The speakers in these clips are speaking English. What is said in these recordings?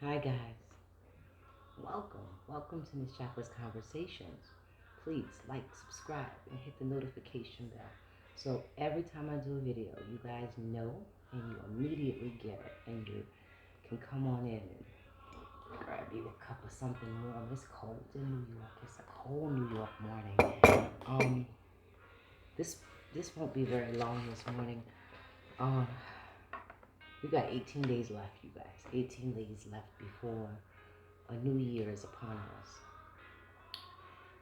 Hi guys, welcome to Miss Jacqueline's Conversations. Please like, subscribe, and hit the notification bell. So every time I do a video, you guys know and you immediately get it, and you can come on in and grab you a cup of something warm. It's cold in New York. It's a cold New York morning. This this won't be very long this morning. Um, we got 18 days left, you guys. 18 days left before a new year is upon us.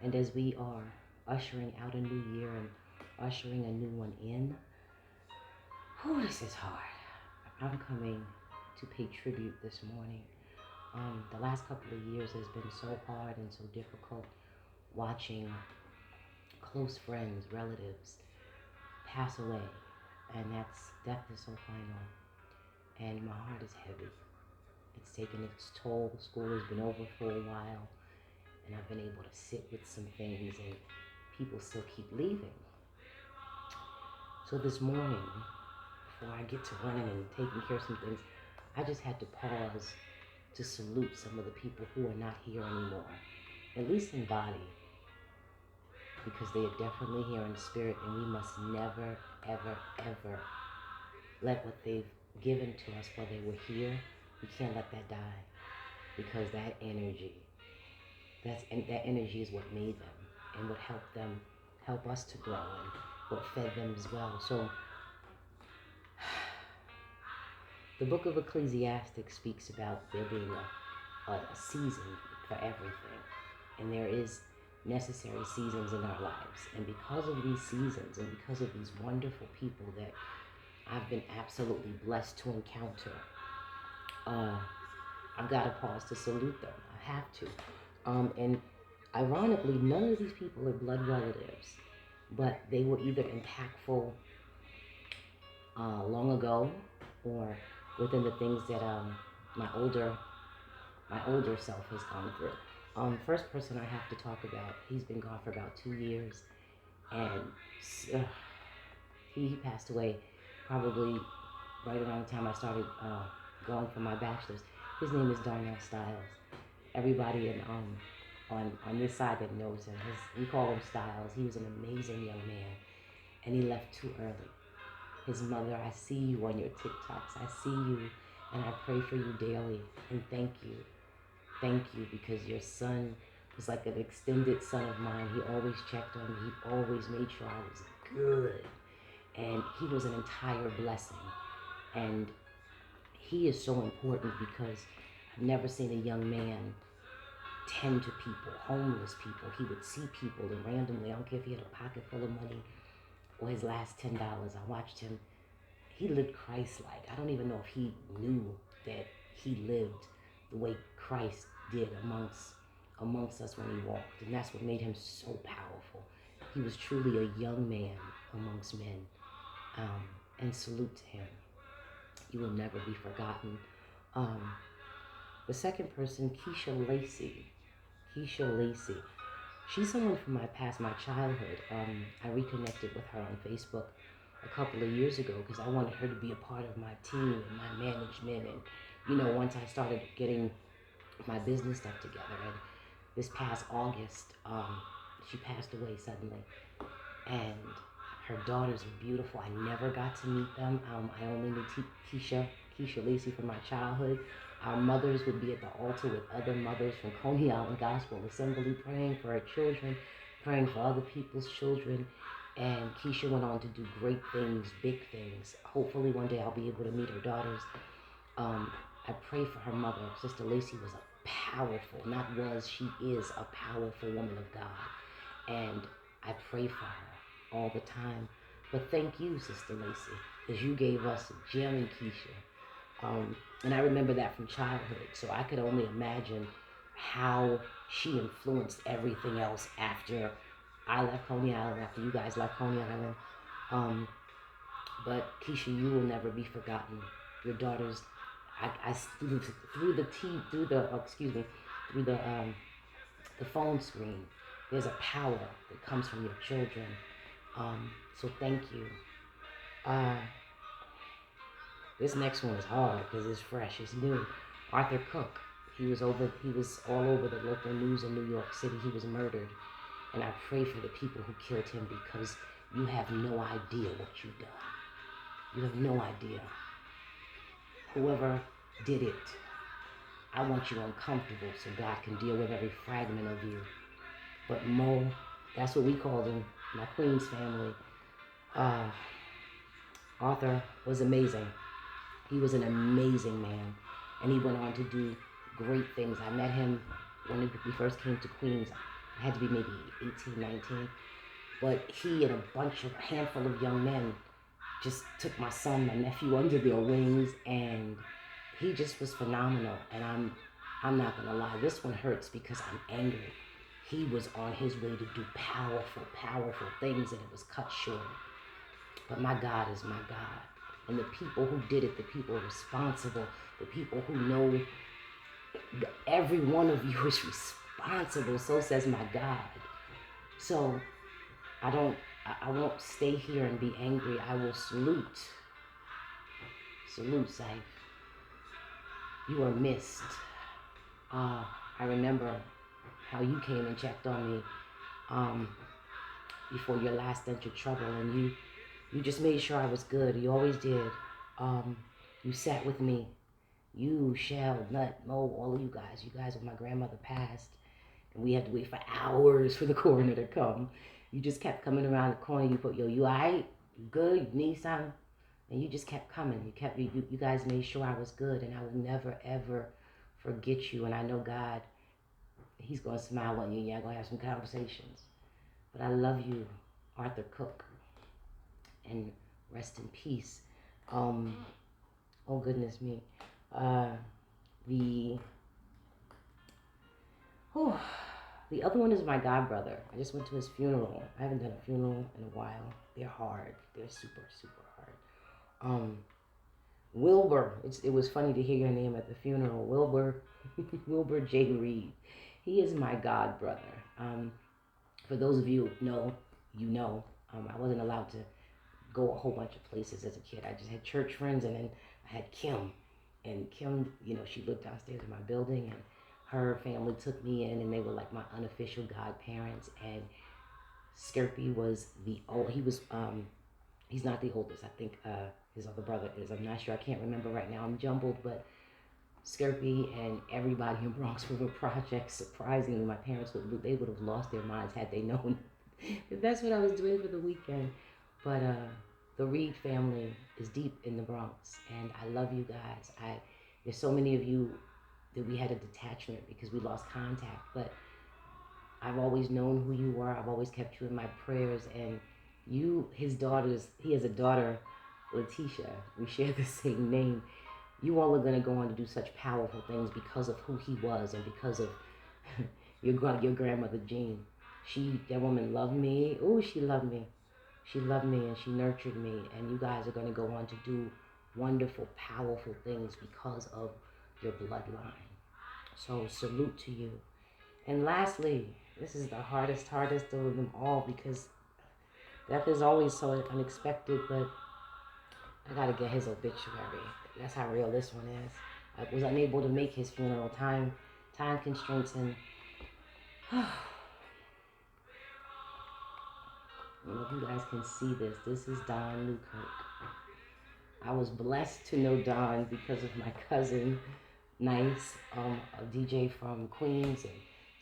And as we are ushering out a new year and ushering a new one in, this is hard. I'm coming to pay tribute this morning. The last couple of years has been so hard and so difficult watching close friends, relatives pass away. And death is so final. And my heart is heavy. It's taken its toll. School has been over for a while. And I've been able to sit with some things, and people still keep leaving. So this morning, before I get to running and taking care of some things, I just had to pause to salute some of the people who are not here anymore, at least in body, because they are definitely here in spirit, and we must never, ever, ever let what they've given to us while they were here, we can't let that die, because that energy is what made them and what help us to grow, and what fed them as well. So the book of Ecclesiastes speaks about there being a season for everything, and there is necessary seasons in our lives. And because of these seasons and because of these wonderful people that I've been absolutely blessed to encounter, I've got to pause to salute them. I have to. And ironically, none of these people are blood relatives, but they were either impactful long ago, or within the things that my older self has gone through. First person I have to talk about, he's been gone for about 2 years, and he passed away probably right around the time I started going for my bachelor's. His name is Darnell. Everybody on this side that knows him, we call him Styles. He was an amazing young man, and he left too early. His mother, I see you on your TikToks. I see you, and I pray for you daily. And thank you. Thank you, because your son was like an extended son of mine. He always checked on me. He always made sure I was good. And he was an entire blessing. And he is so important because I've never seen a young man tend to people, homeless people. He would see people and randomly, I don't care if he had a pocket full of money or his last $10. I watched him. He lived Christ-like. I don't even know if he knew that he lived the way Christ did amongst us when he walked. And that's what made him so powerful. He was truly a young man amongst men. And salute to him. He will never be forgotten. The second person, Keisha Lacy. She's someone from my past, my childhood. I reconnected with her on Facebook a couple of years ago because I wanted her to be a part of my team and my management. And, once I started getting my business stuff together, and this past August, she passed away suddenly. And her daughters are beautiful. I never got to meet them. I only knew Keisha Lacy from my childhood. Our mothers would be at the altar with other mothers from Coney Island Gospel Assembly, praying for her children, praying for other people's children. And Keisha went on to do great things, big things. Hopefully one day I'll be able to meet her daughters. I pray for her mother. Sister Lacy was she is a powerful woman of God. And I pray for her all the time. But thank you, Sister Lacy, because you gave us a gem in Keisha. And I remember that from childhood, so I could only imagine how she influenced everything else after I left Coney Island, after you guys left Coney Island. But Keisha, you will never be forgotten. Your daughters, through the phone screen, there's a power that comes from your children. So thank you. This next one is hard because it's fresh, it's new. Arthur Cook. He was all over the local news in New York City. He was murdered. And I pray for the people who killed him, because you have no idea what you've done. You have no idea. Whoever did it, I want you uncomfortable so God can deal with every fragment of you. But Mo, that's what we called him, my Queen's family. Arthur was amazing. He was an amazing man. And he went on to do great things. I met him when we first came to Queens. I had to be maybe 18, 19. But he and a handful of young men just took my son, my nephew, under their wings, and he just was phenomenal. And I'm not gonna lie, this one hurts because I'm angry. He was on his way to do powerful, powerful things, and it was cut short. But my God is my God. And the people who did it, the people responsible, the people who know every one of you is responsible, so says my God. So I won't stay here and be angry. I will salute. Salute, Saif. You are missed. I remember how you came and checked on me before your last entered trouble, and you just made sure I was good. You always did. You sat with me. You, Shell, Nut, Mo, all of you guys. You guys, when my grandmother passed, and we had to wait for hours for the coroner to come. You just kept coming around the corner. You put, yo, you all right? You good? You need something? And you just kept coming. You guys made sure I was good, and I will never, ever forget you. And I know God, he's going to smile on you, and y'all going to have some conversations. But I love you, Arthur Cook. And rest in peace. Oh, goodness me. The other one is my god brother. I just went to his funeral. I haven't done a funeral in a while. They're hard. They're super, super hard. Wilbur. It was funny to hear your name at the funeral. Wilbur. Wilbur J. Reed. He is my god brother. For those of you who know, you know. I wasn't allowed to go a whole bunch of places as a kid. I just had church friends, and then I had Kim. And Kim, she lived downstairs in my building, and her family took me in, and they were like my unofficial godparents. And Sqirpy was he's not the oldest. I think his other brother is. I'm not sure. I can't remember right now. I'm jumbled, but Sqirpy and everybody in Bronx River Project, surprisingly, my parents would have lost their minds had they known that that's what I was doing for the weekend. But the Reed family is deep in the Bronx, and I love you guys. There's so many of you that we had a detachment because we lost contact, but I've always known who you were. I've always kept you in my prayers, and he has a daughter, Letitia. We share the same name. You all are going to go on to do such powerful things because of who he was and because of your grandmother, Jean. That woman loved me. Oh, she loved me. She loved me and she nurtured me, and you guys are going to go on to do wonderful, powerful things because of your bloodline. So salute to you. And lastly, this is the hardest of them all because death is always so unexpected, but I got to get his obituary. That's how real this one is. I was unable to make his funeral. Time constraints, and if you guys can see this is Don Newkirk. I was blessed to know Don because of my cousin, Nice, a DJ from Queens, and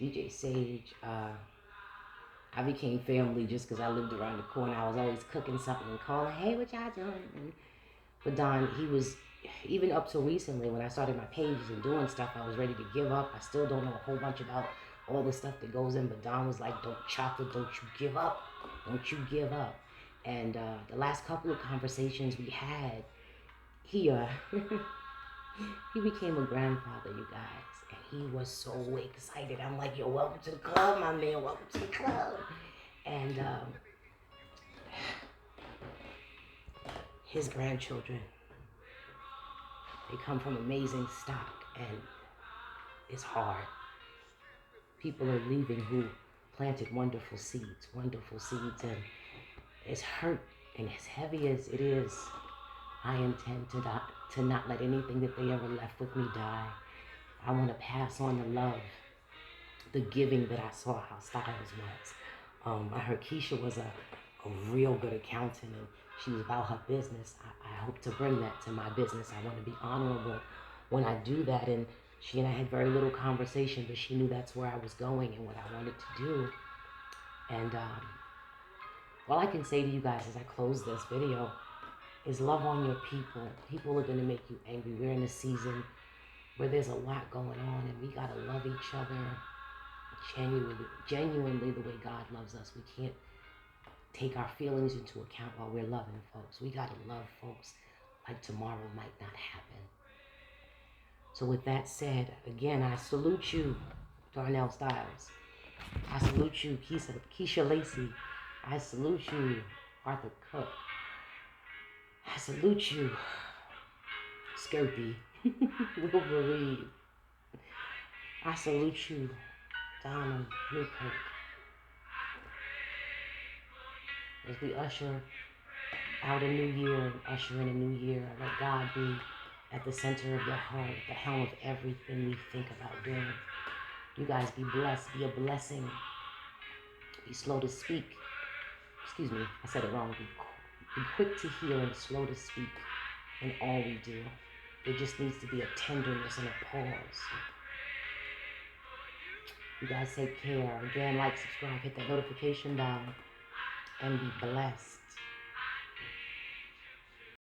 DJ Sage. I became family just because I lived around the corner. I was always cooking something and calling, hey, what y'all doing? But Don, he was, even up till recently when I started my pages and doing stuff, I was ready to give up. I still don't know a whole bunch about all the stuff that goes in, but Don was like, don't you give up. Don't you give up. And the last couple of conversations we had, he became a grandfather, you guys. And he was so excited. I'm like, yo, welcome to the club, my man. Welcome to the club. And his grandchildren, they come from amazing stock, and it's hard. People are leaving who planted wonderful seeds, and it's hurt, and as heavy as it is, I intend to not let anything that they ever left with me die. I want to pass on the love, the giving that I saw how Styles was. I heard Keisha was a real good accountant and she was about her business. I hope to bring that to my business. I want to be honorable when I do that. And she and I had very little conversation, but she knew that's where I was going and what I wanted to do. And all I can say to you guys as I close this video is love on your people. People are going to make you angry. We're in a season where there's a lot going on and we got to love each other genuinely the way God loves us. We can't take our feelings into account while we're loving folks. We got to love folks like tomorrow might not happen. So with that said, again, I salute you, Darnell Styles. I salute you, Keisha Lacy. I salute you, Arthur Cook. I salute you, Sqirpy, Will. I salute you, Donald, Newkirk. As we usher out a new year and usher in a new year, let God be at the center of your heart, at the helm of everything we think about doing. You guys be blessed, be a blessing. Be slow to speak. Excuse me, I said it wrong. Be quick to hear and slow to speak in all we do. There just needs to be a tenderness and a pause. You guys take care. Again, like, subscribe, hit that notification bell, and be blessed.